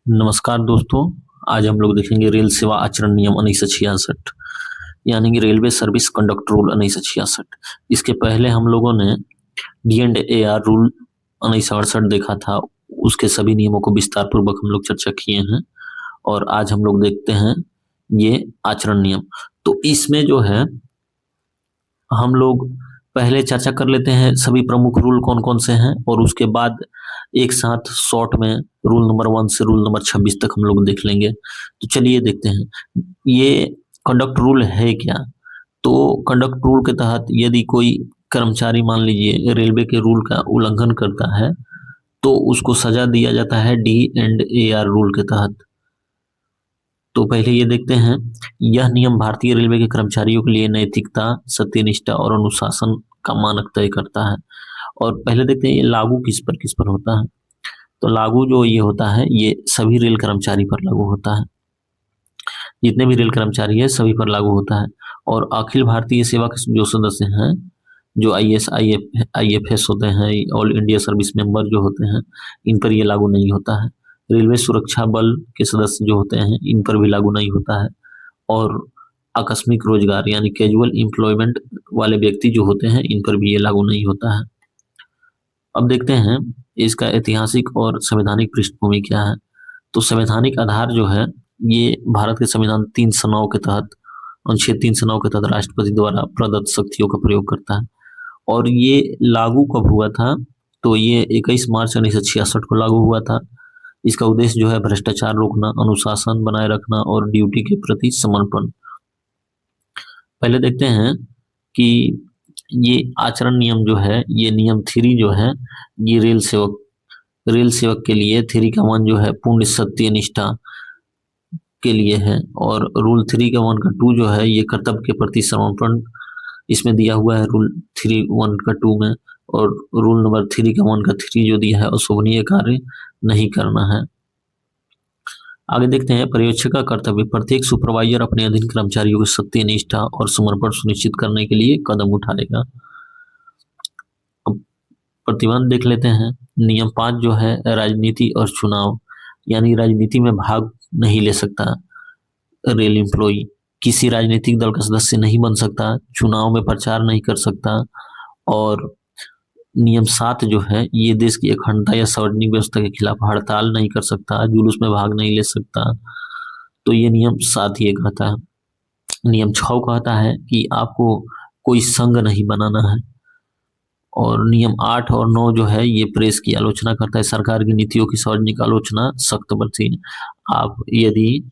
नमस्कार दोस्तों। आज हम लोग देखेंगे रेल सेवा आचरण नियम 1966 यानी कि रेलवे सर्विस कंडक्ट रूल 1966। इसके पहले हम लोगों ने D&AR रूल 1968 देखा था। उसके सभी नियमों को विस्तार पूर्वक हम लोग चर्चा किए हैं और आज हम लोग देखते हैं ये आचरण नियम। तो इसमें जो है हम लोग पहले चर्चा कर लेते हैं सभी प्रमुख रूल कौन कौन से हैं और उसके बाद एक साथ शॉर्ट में रूल नंबर 1 से रूल नंबर 26 तक हम लोग देख लेंगे। तो चलिए देखते हैं ये कंडक्ट रूल है क्या। तो कंडक्ट रूल के तहत यदि कोई कर्मचारी मान लीजिए रेलवे के रूल का उल्लंघन करता है तो उसको सजा दिया जाता है D&AR रूल के तहत। तो पहले ये देखते हैं, यह नियम भारतीय रेलवे के कर्मचारियों के लिए नैतिकता, सत्यनिष्ठा और अनुशासन का मानक तय करता है। और पहले देखते हैं ये लागू किस पर होता है। तो लागू जो ये होता है ये सभी रेल कर्मचारी पर लागू होता है। जितने भी रेल कर्मचारी है सभी पर लागू होता है। और अखिल भारतीय सेवा के जो सदस्य हैं, जो IAS IFS होते हैं, ऑल इंडिया सर्विस मेंबर जो होते हैं, इन पर ये लागू नहीं होता है। रेलवे सुरक्षा बल के सदस्य जो होते हैं इन पर भी लागू नहीं होता है। और आकस्मिक रोजगार यानी कैजुअल एम्प्लॉयमेंट वाले व्यक्ति जो होते हैं इन पर भी ये लागू नहीं होता है। अब देखते हैं इसका ऐतिहासिक और संवैधानिक पृष्ठभूमि क्या है। तो संवैधानिक आधार जो है ये भारत के संविधान 309 के तहत, अनुच्छेद 309 के तहत राष्ट्रपति द्वारा प्रदत्त शक्तियों का प्रयोग करता है। और ये लागू कब हुआ था? तो ये 21 मार्च 1966 को लागू हुआ था। इसका उद्देश्य जो है भ्रष्टाचार रोकना, अनुशासन बनाए रखना और ड्यूटी के प्रति समर्पण। पहले देखते हैं कि ये आचरण नियम जो है, ये नियम 3 जो है ये रेल सेवक के लिए 3 का 1 जो है पूर्ण सत्य निष्ठा के लिए है। और रूल 3 का 1 का 2 जो है ये कर्तव्य के प्रति समर्पण इसमें दिया हुआ है रूल 3 1 का 2 में। और रूल नंबर 3 का 1 का 3 जो दिया है अशोभनीय कार्य नहीं करना है। आगे देखते हैं पर्यवेक्षक का कर्तव्य। प्रत्येक सुपरवाइजर अपने अधीन कर्मचारियों की सत्य निष्ठा और समर्पण सुनिश्चित करने के लिए कदम उठाएगा। अब प्रतिबंध देख लेते हैं। नियम 5 जो है राजनीति और चुनाव, यानी राजनीति में भाग नहीं ले सकता रेल एम्प्लॉई, किसी राजनीतिक दल का सदस्य नहीं बन सकता, चुनाव में प्रचार नहीं कर सकता। और नियम 7 जो है ये देश की अखंडता या सार्वजनिक व्यवस्था के खिलाफ हड़ताल नहीं कर सकता, जुलूस में भाग नहीं ले सकता। तो ये नियम 7 ये कहता है। नियम 6 कहता है कि आपको कोई संघ नहीं बनाना है। और नियम 8 और 9 जो है ये प्रेस की आलोचना करता है, सरकार की नीतियों की सार्वजनिक आलोचना सख्त बरती है। आप यदि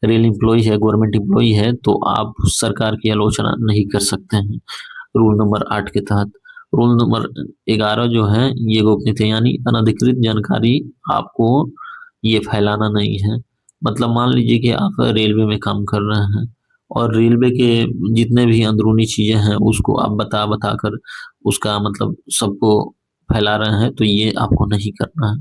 रेल एम्प्लॉय है, गवर्नमेंट एम्प्लॉय है, तो आप सरकार की आलोचना नहीं कर सकते हैं रूल नंबर 8 के तहत। रूल नंबर 11 जो है ये गोपनीयता, यानी अनधिकृत जानकारी आपको ये फैलाना नहीं है। मतलब मान लीजिए कि आप रेलवे में काम कर रहे हैं और रेलवे के जितने भी अंदरूनी चीजें हैं उसको आप बता बता कर उसका मतलब सबको फैला रहे हैं, तो ये आपको नहीं करना है।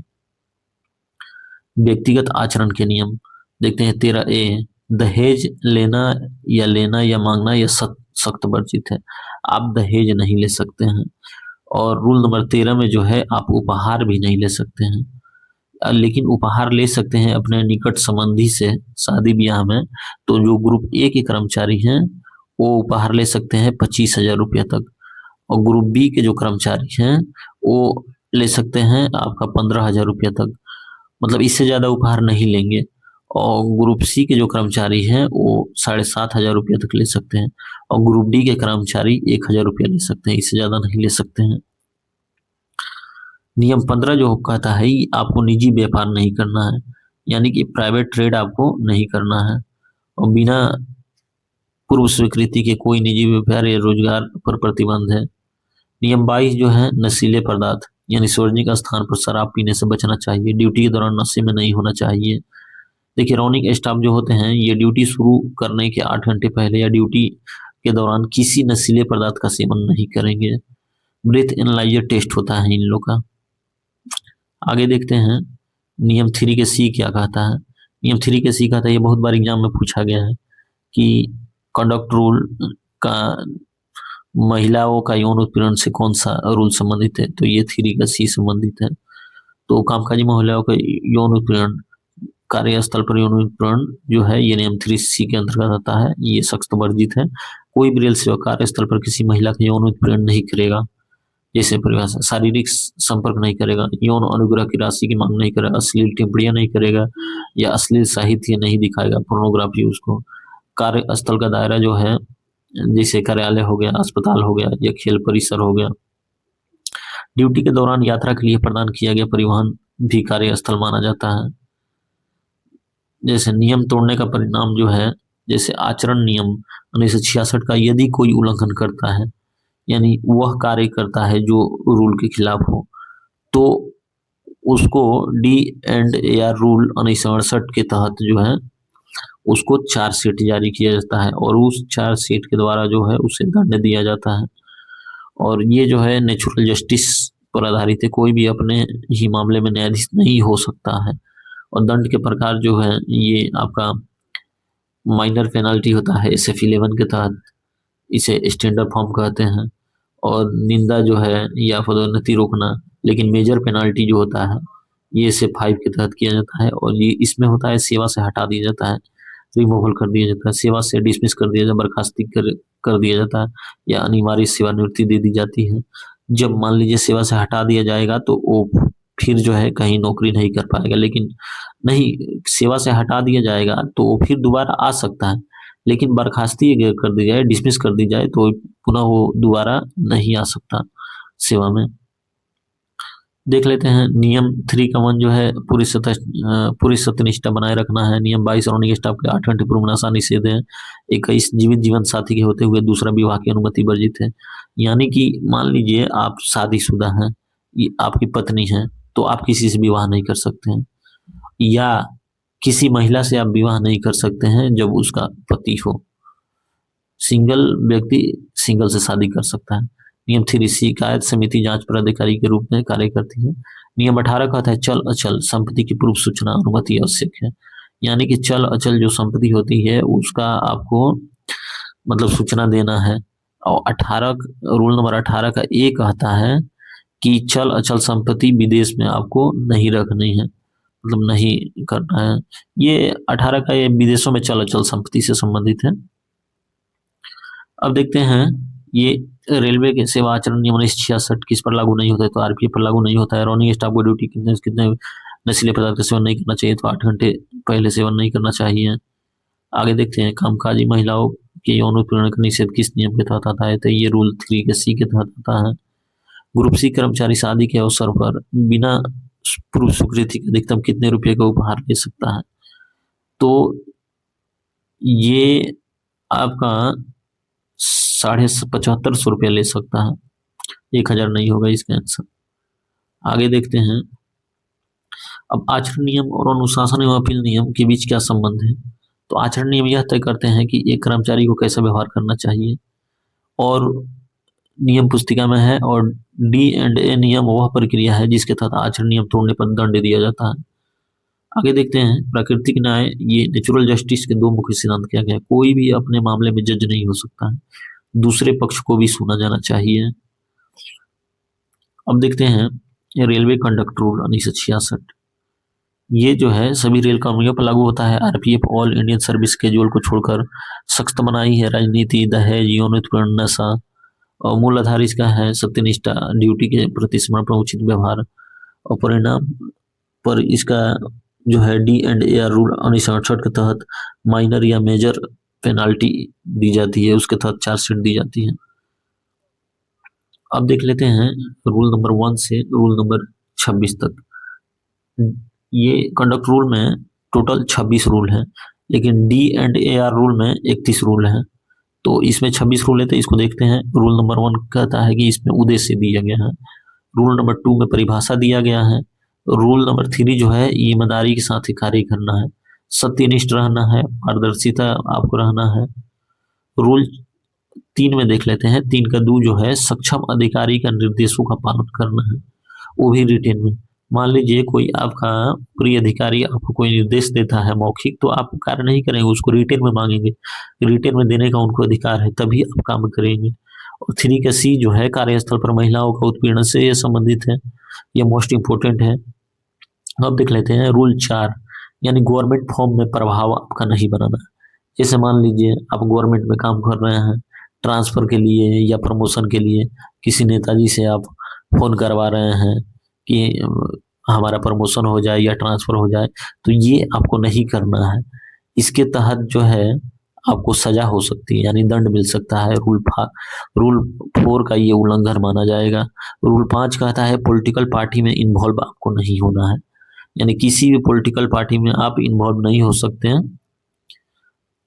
व्यक्तिगत आचरण के नियम देखते हैं। 13A, दहेज लेना या मांगना यह सख्त वर्जित है। आप दहेज नहीं ले सकते हैं। और रूल नंबर 13 में जो है आप उपहार भी नहीं ले सकते हैं। लेकिन उपहार ले सकते हैं अपने निकट संबंधी से शादी ब्याह में। तो जो ग्रुप ए के कर्मचारी हैं वो उपहार ले सकते हैं 25,000 रुपया तक। और ग्रुप बी के जो कर्मचारी हैं वो ले सकते हैं आपका 15,000 रुपया तक। मतलब इससे ज्यादा उपहार नहीं लेंगे। और ग्रुप सी के जो कर्मचारी हैं वो 7,500 रुपया तक ले सकते हैं। और ग्रुप डी के कर्मचारी 1,000 रुपया ले सकते हैं, इससे ज्यादा नहीं ले सकते हैं। नियम 15 जो कहता है आपको निजी व्यापार नहीं करना है, यानी कि प्राइवेट ट्रेड आपको नहीं करना है। और बिना पूर्व स्वीकृति के कोई निजी व्यापार या रोजगार पर प्रतिबंध है। नियम 22 जो है नशीले पदार्थ, यानी सार्वजनिक स्थान पर शराब पीने से बचना चाहिए, ड्यूटी के दौरान नशे में नहीं होना चाहिए। देखिए रॉनिंग स्टाफ जो होते हैं ये ड्यूटी शुरू करने के 8 घंटे पहले या ड्यूटी के दौरान किसी नशीले पदार्थ का सेवन नहीं करेंगे। ब्रेथ एनालाइजर टेस्ट होता है इन लोग का। आगे देखते हैं नियम 3 के सी क्या कहता है। नियम 3 के सी कहता है, ये बहुत बार एग्जाम में पूछा गया है कि कंडक्ट रूल का महिलाओं का यौन उत्पीड़न से कौन सा रूल संबंधित है। तो ये 3 का सी संबंधित है। तो कामकाजी महिलाओं का यौन उत्पीड़न कार्यस्थल पर यौन उत्पीड़न जो है ये नियम 3C के अंतर्गत आता है, ये सख्त वर्जित है। कोई भी रेल सेवा कार्यस्थल पर किसी महिला का यौन उत्पीड़न नहीं करेगा। जैसे परिभाषा, शारीरिक संपर्क नहीं करेगा, यौन अनुग्रह की राशि की मांग नहीं करेगा, अश्लील टिप्पणियां नहीं करेगा या अश्लील साहित्य नहीं दिखाएगा, पोर्नोग्राफी उसको। कार्यस्थल का दायरा जो है जैसे कार्यालय हो गया, अस्पताल हो गया या खेल परिसर हो गया। ड्यूटी के दौरान यात्रा के लिए प्रदान किया गया परिवहन भी कार्यस्थल माना जाता है। जैसे नियम तोड़ने का परिणाम जो है, जैसे आचरण नियम 1966 का यदि कोई उल्लंघन करता है, यानी वह कार्य करता है जो रूल के खिलाफ हो, तो उसको D&AR रूल 1968 के तहत जो है उसको चार्जशीट जारी किया जाता है और उस चार्जशीट के द्वारा जो है उसे दंड दिया जाता है। और ये जो है नेचुरल जस्टिस पर आधारित है, कोई भी अपने ही मामले में न्यायाधीश नहीं हो सकता है। और दंड के प्रकार जो है ये आपका माइनर पेनाल्टी होता है SF 11 के तहत, इसे स्टैंडर्ड फॉर्म कहते हैं। और निंदा जो है या पदोन्नति रोकना, लेकिन मेजर पेनाल्टी जो होता है ये SF 5 के तहत किया जाता है। और ये इसमें होता है सेवा से हटा दिया जाता है, रिमूवल कर दिया जाता है, सेवा से डिसमिस कर दिया जाता है, बर्खास्ती कर दिया जाता है या अनिवार्य सेवानिवृत्ति दे दी जाती है। जब मान लीजिए सेवा से हटा दिया जाएगा तो वो फिर जो है कहीं नौकरी नहीं कर पाएगा, लेकिन नहीं, सेवा से हटा दिया जाएगा तो वो फिर दोबारा आ सकता है, लेकिन बर्खास्ती अगर कर दी जाए, डिसमिस कर दी जाए तो पुनः वो दोबारा नहीं आ सकता सेवा में। देख लेते हैं नियम 3 का 1 जो है पूरी सत्यनिष्ठा बनाए रखना है। नियम 22 रौनिक स्टाफ के 8 घंटे पूर्व नशा निषेध है। 21 जीवित जीवन साथी के होते हुए दूसरा विवाह की अनुमति वर्जित है। यानी कि मान लीजिए आप शादीशुदा हैं, ये आपकी पत्नी है, तो आप किसी से विवाह नहीं कर सकते हैं, या किसी महिला से आप विवाह नहीं कर सकते हैं जब उसका पति हो। सिंगल व्यक्ति सिंगल से शादी कर सकता है। नियम 3 शिकायत समिति जांच पदाधिकारी के रूप में कार्य करती है। नियम 18 कहता है चल अचल संपत्ति की पूर्व सूचना अनुमति आवश्यक है। यानी कि चल अचल जो संपत्ति होती है उसका आपको मतलब सूचना देना है। और 18 रूल नंबर 18 का एक कहता है कि चल अचल संपत्ति विदेश में आपको नहीं रखनी है, मतलब नहीं करना है। ये 18 का ये विदेशों में चल अचल संपत्ति से संबंधित है। अब देखते हैं ये रेलवे के सेवा आचरण नियम 1966 किस पर लागू नहीं होता है, तो RPF पर लागू नहीं होता है। रॉनिंग स्टाफ को ड्यूटी कितने नशीले पदार्थ का सेवन नहीं करना चाहिए, तो 8 घंटे पहले सेवन नहीं करना चाहिए। आगे देखते हैं कामकाजी महिलाओं के यौन उत्पीड़न का निषेध किस नियम के तहत आता है, तो ये रूल 3 के C के तहत आता है। ग्रुप C कर्मचारी शादी के अवसर पर बिना पूर्व स्वीकृति के अधिकतम कितने रुपए का उपहार ले सकता है, तो ये आपका 750 रुपये ले सकता है, 1000 नहीं होगा इसका आंसर। आगे देखते हैं अब आचरण नियम और अनुशासन एवं अपील नियम के बीच क्या संबंध है। तो आचरण नियम यह तय करते हैं कि एक कर्मचारी को कैसा व्यवहार करना चाहिए और नियम पुस्तिका में है, और D&A नियम वह प्रक्रिया है जिसके तहत आचरण नियम तोड़ने पर दंड दिया जाता है। आगे देखते हैं प्राकृतिक न्याय, ये नेचुरल जस्टिस के 2 मुख्य सिद्धांत क्या क्या है। कोई भी अपने मामले में जज नहीं हो सकता है, दूसरे पक्ष को भी सुना जाना चाहिए। अब देखते हैं रेलवे कंडक्टर रूल 1966, ये जो है सभी रेल कर्मियों पर लागू होता है। RPF all Indian service schedule को छोड़कर सख्त मनाही है राजनीति, दहेज, यौन उत्पीड़न, नशा। और मूल आधार इसका है सत्यनिष्ठा, ड्यूटी के प्रति समर्पण, उचित व्यवहार। और परिणाम पर इसका जो है D&AR रूल 1968 के तहत माइनर या मेजर पेनाल्टी दी जाती है, उसके तहत चार्जशीट दी जाती है। अब देख लेते हैं रूल नंबर 1 से रूल नंबर 26 तक। ये कंडक्ट रूल में टोटल 26 रूल हैं, लेकिन D&AR रूल में 31 रूल हैं। तो इसमें 26 रूल है, तो इसको देखते हैं। रूल नंबर 1 कहता है कि इसमें उद्देश्य दिया गया है। रूल नंबर 2 में परिभाषा दिया गया है। रूल नंबर 3 जो है ईमानदारी के साथ ही कार्य करना है, सत्यनिष्ठ रहना है, पारदर्शिता आपको रहना है। रूल 3 में देख लेते हैं, 3 का 2 जो है सक्षम अधिकारी का निर्देशों का पालन करना है, वो भी रिटेन में। मान लीजिए कोई आपका प्रिय अधिकारी आपको कोई निर्देश देता है मौखिक, तो आप कार्य नहीं करेंगे, उसको रिटेन में मांगेंगे, रिटेन में देने का उनको अधिकार है, तभी आप काम करेंगे। और 3 का C जो है कार्यस्थल पर महिलाओं का उत्पीड़न से ये संबंधित है, ये मोस्ट इंपोर्टेंट है। अब देख लेते हैं रूल 4, यानी गवर्नमेंट फॉर्म में प्रभाव आपका नहीं बनाना है। जैसे मान लीजिए आप गवर्नमेंट में काम कर रहे हैं, ट्रांसफर के लिए या प्रमोशन के लिए किसी नेताजी से आप फोन करवा रहे हैं कि हमारा प्रमोशन हो जाए या ट्रांसफर हो जाए, तो ये आपको नहीं करना है। इसके तहत जो है आपको सजा हो सकती है, यानी दंड मिल सकता है। रूल 4 का ये उल्लंघन माना जाएगा। रूल 5 कहता है पॉलिटिकल पार्टी में इन्वॉल्व आपको नहीं होना है, यानी किसी भी पॉलिटिकल पार्टी में आप इन्वॉल्व नहीं हो सकते हैं।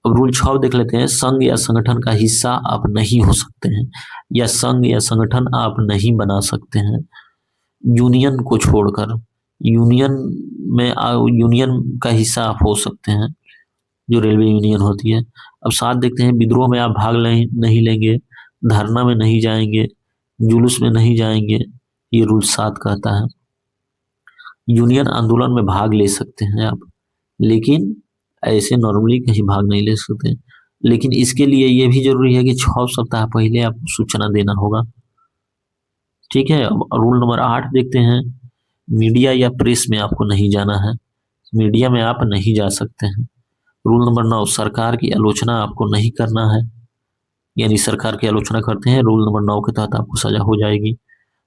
अब रूल 6 देख लेते हैं। संघ या संगठन का हिस्सा आप नहीं हो सकते हैं, या संघ या संगठन आप नहीं बना सकते हैं यूनियन को छोड़कर। यूनियन में यूनियन का हिस्सा आप हो सकते हैं, जो रेलवे यूनियन होती है। अब 7 देखते हैं। विद्रोह में आप भाग नहीं लेंगे, धरना में नहीं जाएंगे, जुलूस में नहीं जाएंगे, ये रूल 7 कहता है। यूनियन आंदोलन में भाग ले सकते हैं आप, लेकिन ऐसे नॉर्मली कहीं भाग नहीं ले सकते। लेकिन इसके लिए ये भी जरूरी है कि 6 सप्ताह पहले आपको सूचना देना होगा। ठीक है। अब रूल नंबर 8 देखते हैं। मीडिया या प्रेस में आपको नहीं जाना है, मीडिया में आप नहीं जा सकते हैं। रूल नंबर 9, सरकार की आलोचना आपको नहीं करना है, यानी सरकार की आलोचना करते हैं, रूल नंबर 9 के तहत आपको सजा हो जाएगी।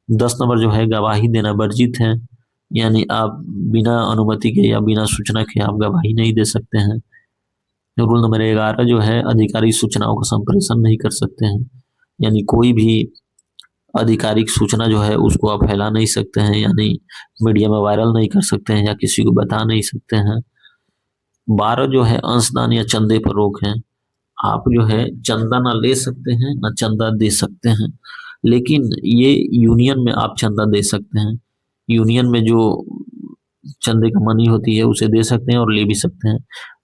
10 नंबर जो है, गवाही देना वर्जित है, यानी आप बिना अनुमति के या बिना सूचना के आप गवाही नहीं दे सकते हैं। रूल नंबर 11 जो है, आधिकारिक सूचनाओं का संप्रेषण नहीं कर सकते हैं, यानी कोई भी आधिकारिक सूचना जो है उसको आप फैला नहीं सकते हैं, यानी मीडिया में वायरल नहीं कर सकते हैं या किसी को बता नहीं सकते हैं। 12 जो है, अंशदान या चंदे पर रोक है। आप जो है चंदा ना ले सकते हैं ना चंदा दे सकते हैं, लेकिन ये यूनियन में आप चंदा दे सकते हैं। यूनियन में जो चंदे का मनी होती है उसे दे सकते हैं और ले भी सकते हैं।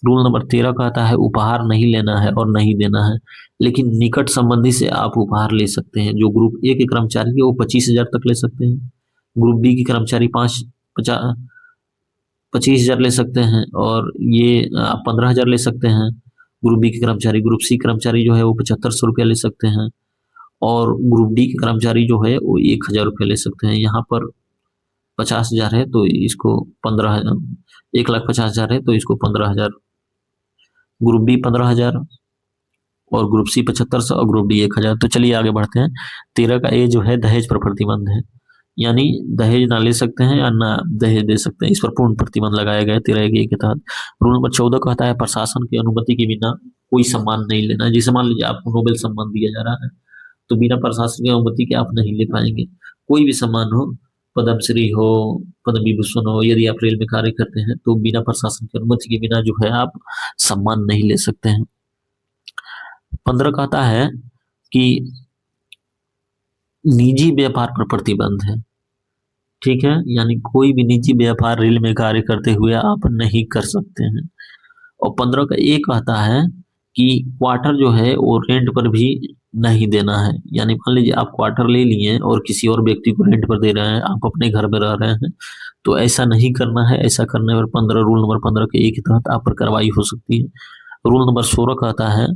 रूल नंबर 13 कहता है उपहार नहीं लेना है और नहीं देना है, लेकिन निकट संबंधी से आप उपहार ले सकते हैं। जो ग्रुप ए के कर्मचारी है वो 25,000 तक ले सकते हैं, ग्रुप बी के कर्मचारी 25,000 ले सकते हैं, और ये आप 15,000 ले सकते हैं। ग्रुप बी के कर्मचारी, ग्रुप सी कर्मचारी जो है वो 7,500 रुपया ले सकते हैं, और ग्रुप डी के कर्मचारी जो है वो 1,000 रुपया ले सकते हैं। यहाँ पर 50,000 है तो इसको 15,000, 1,50,000 है तो इसको 15,000, ग्रुप बी 15,000 और ग्रुप सी 7,500 और ग्रुप डी 1,000। तो चलिए आगे बढ़ते हैं। 13 का ए जो है, दहेज पर प्रतिबंध है, यानी दहेज ना ले सकते हैं या ना दहेज दे सकते हैं, इस पर पूर्ण प्रतिबंध लगाया गया है 13 के तहत। रूल नंबर 14 कहता है प्रशासन की अनुमति के बिना कोई सम्मान नहीं लेना। जैसे मान लीजिए आपको नोबेल सम्मान दिया जा रहा है, तो बिना प्रशासन की अनुमति के आप नहीं ले पाएंगे। कोई भी सम्मान हो, पद्मश्री हो, पद्म विभूषण हो, यदि आप रेल में कार्य करते हैं तो बिना प्रशासन की अनुमति के बिना जो है आप सम्मान नहीं ले सकते हैं। 15 कहता है कि निजी व्यापार पर प्रतिबंध है। ठीक है, यानी कोई भी निजी व्यापार रेल में कार्य करते हुए आप नहीं कर सकते हैं। और 15 का ये कहता है कि क्वार्टर जो है वो रेंट पर भी नहीं देना है। यानी मान लीजिए आप क्वार्टर ले लिए और किसी और व्यक्ति को रेंट पर दे रहे हैं, आप अपने घर में रह रहे हैं, तो ऐसा नहीं करना है। ऐसा करने पर 15 रूल नंबर 15 के एक के तहत आप पर कार्रवाई हो सकती है। रूल नंबर 16 कहता है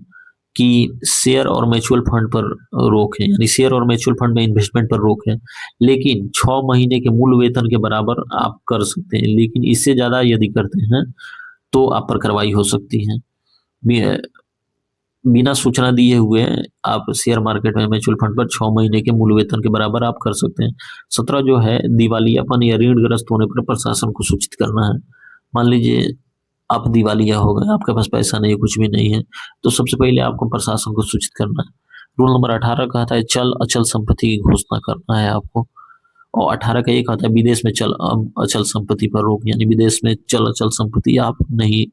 कि शेयर और म्यूचुअल फंड पर रोक है, यानी शेयर और म्यूचुअल फंड में इन्वेस्टमेंट पर रोक है, लेकिन 6 महीने के मूल वेतन के बराबर आप कर सकते हैं, लेकिन इससे ज्यादा यदि करते हैं तो आप पर कार्रवाई हो सकती है। बिना सूचना दिए हुए आप शेयर मार्केट में म्यूचुअल फंड पर 6 महीने के मूल वेतन के बराबर आप कर सकते हैं। 17 जो है, दिवालियापन या ऋणग्रस्त होने पर प्रशासन को सूचित करना है। मान लीजिए आप दिवालिया हो गए, आपके पास पैसा नहीं है, कुछ भी नहीं है, तो सबसे पहले आपको प्रशासन को सूचित करना है। रूल नंबर 18 कहता है चल अचल संपत्ति की घोषणा करना है आपको। और 18 का एक आता है विदेश में चल अचल संपत्ति पर रोक, यानी विदेश में चल अचल संपत्ति आप नहीं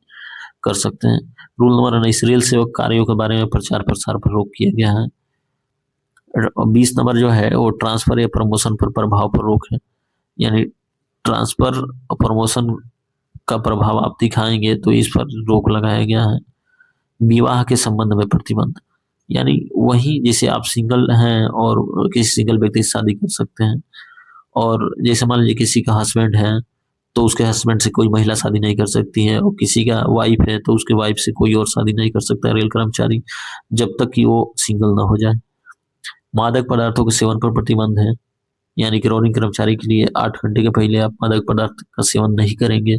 कर सकते हैं। रूल नंबर 19, रेल सेवक कार्यों के बारे में प्रचार प्रसार पर रोक किया गया है। 20 नंबर जो है वो ट्रांसफर या प्रमोशन पर प्रभाव पर रोक है, यानी ट्रांसफर और प्रमोशन का प्रभाव आप दिखाएंगे तो इस पर रोक लगाया गया है। विवाह के संबंध में प्रतिबंध, यानी वही जैसे आप सिंगल हैं और किसी सिंगल व्यक्ति से शादी कर सकते हैं, और जैसे मान लीजिए किसी का हस्बैंड है तो उसके हस्बैंड से कोई महिला शादी नहीं कर सकती है, और किसी का वाइफ है तो उसके वाइफ से कोई और शादी नहीं कर सकता है रेल कर्मचारी, जब तक कि वो सिंगल ना हो जाए। मादक पदार्थों के सेवन पर प्रतिबंध है, यानी कि रोलिंग कर्मचारी के लिए 8 घंटे के पहले आप मादक पदार्थ का सेवन नहीं करेंगे।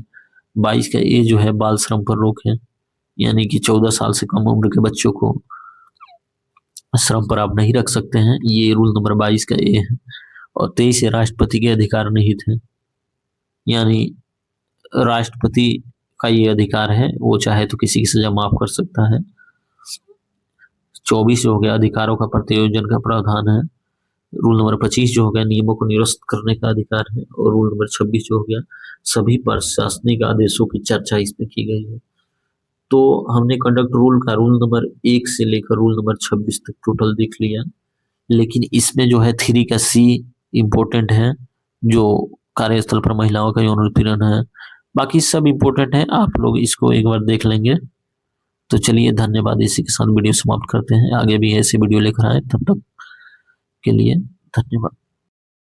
22 का ए जो है बाल श्रम पर रोक है, यानी कि 14 साल से कम उम्र के बच्चों को श्रम पर आप नहीं रख सकते हैं, ये रूल नंबर 22 का ए है। और 23 है राष्ट्रपति के अधिकार निहित है, यानी राष्ट्रपति का ये अधिकार है, वो चाहे तो किसी की सजा माफ कर सकता है। 24 जो हो गया अधिकारों का प्रत्यायोजन का प्रावधान है। रूल नंबर 25 जो हो गया नियमों को निरस्त करने का अधिकार है। और रूल नंबर 26 जो हो गया सभी प्रशासनिक आदेशों की चर्चा इसमें की गई है। तो हमने कंडक्ट रूल का रूल नंबर 1 से लेकर रूल नंबर 26 तक टोटल देख लिया, लेकिन इसमें जो है 3 का सी इम्पोर्टेंट है, जो कार्यस्थल पर महिलाओं का यौन उत्पीड़न है। बाकी सब इम्पोर्टेंट है, आप लोग इसको एक बार देख लेंगे। तो चलिए धन्यवाद, इसी के साथ वीडियो समाप्त करते हैं। आगे भी ऐसे वीडियो लेकर आए, तब तक के लिए धन्यवाद।